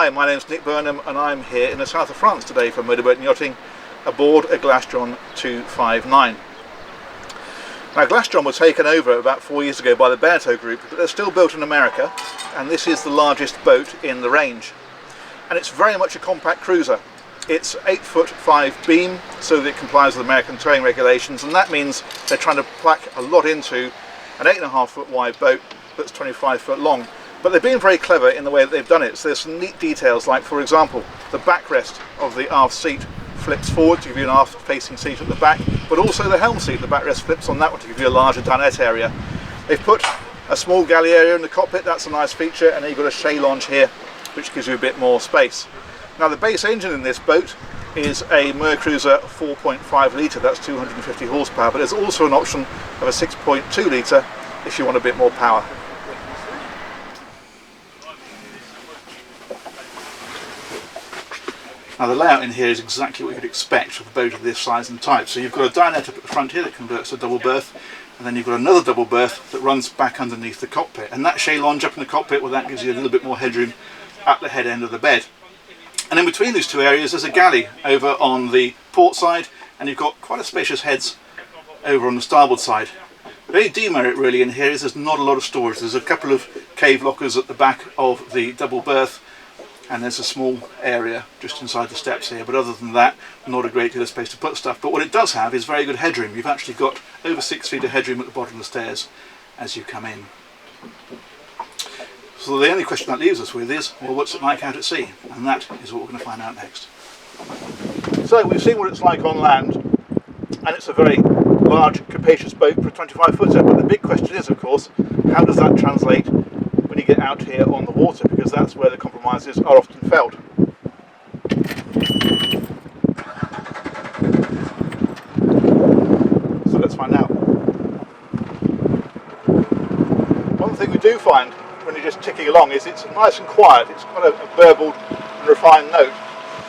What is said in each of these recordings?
Hi, my name is Burnham and I'm here in the south of France today for Motor Boat Yachting aboard a Glastron 259. Now Glastron was taken over about 4 years ago by the Burnham group, but they're still built in America, and this is the largest boat in the range. And it's very much a compact cruiser. It's 8'5" beam, so that it complies with American towing regulations, and that means they're trying to pack a lot into an 8.5-foot wide boat that's 25 foot long. But they've been very clever in the way that they've done it. So there's some neat details, like for example the backrest of the aft seat flips forward to give you an aft facing seat at the back, but also the helm seat, the backrest flips on that one to give you a larger dinette area. They've put a small galley area in the cockpit, that's a nice feature, and then you've got a shay lounge here which gives you a bit more space. Now the base engine in this boat is a Mercruiser 4.5 litre, that's 250 horsepower, but there's also an option of a 6.2 litre if you want a bit more power. Now the layout in here is exactly what you'd expect with a boat of this size and type. So you've got a dinette up at the front here that converts to a double berth, and then you've got another double berth that runs back underneath the cockpit. And that shay lounge up in the cockpit, well, that gives you a little bit more headroom at the head end of the bed. And in between these two areas there's a galley over on the port side, and you've got quite a spacious heads over on the starboard side. The only demerit really in here is there's not a lot of storage. There's a couple of cave lockers at the back of the double berth, and there's a small area just inside the steps here, but other than that, not a great deal of space to put stuff. But what it does have is very good headroom. You've actually got over 6 feet of headroom at the bottom of the stairs as you come in. So the only question that leaves us with is, well, what's it like out at sea? And that is what we're going to find out next. So we've seen what it's like on land, and it's a very large, capacious boat for a 25-footer, but the big question is, of course, how does that translate when you get out here on the water, because that's where the compromises are often felt. So let's find out. One thing we do find when you're just ticking along is it's nice and quiet. It's quite a burbled and refined note.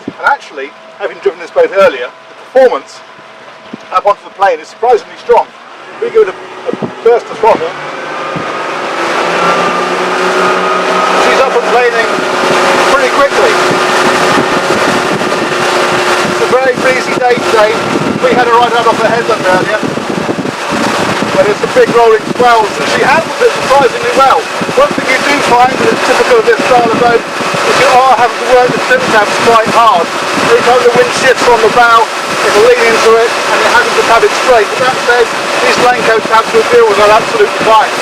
And actually, having driven this boat earlier, the performance up onto the plane is surprisingly strong. We give it a burst of throttle. She's up and planing pretty quickly. It's a very breezy day today. We had her right out off the headland earlier, but it's a big rolling swells, and she handles it surprisingly well. One thing you do find that's typical of this style of boat is you are having to work the trim tabs quite hard. Every time the wind shifts on the bow, it'll lean into it and you're having to tab it straight. But that said, these raincoat tabs will deal with that absolutely fine.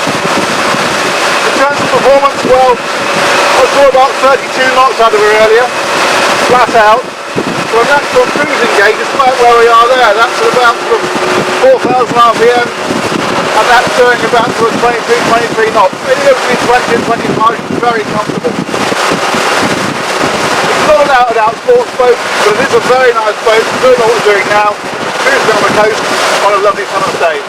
In terms of performance, well, I saw about 32 knots out of her earlier, flat out. So a natural cruising gauge is about where we are there. That's at about 4,000 RPM, and that's doing about 23 knots. Anywhere between 20 and 25 is very comfortable. It's not an out-and-out sports boat, but it is a very nice boat. We're doing what we're doing now, cruising on the coast on a lovely summer's day.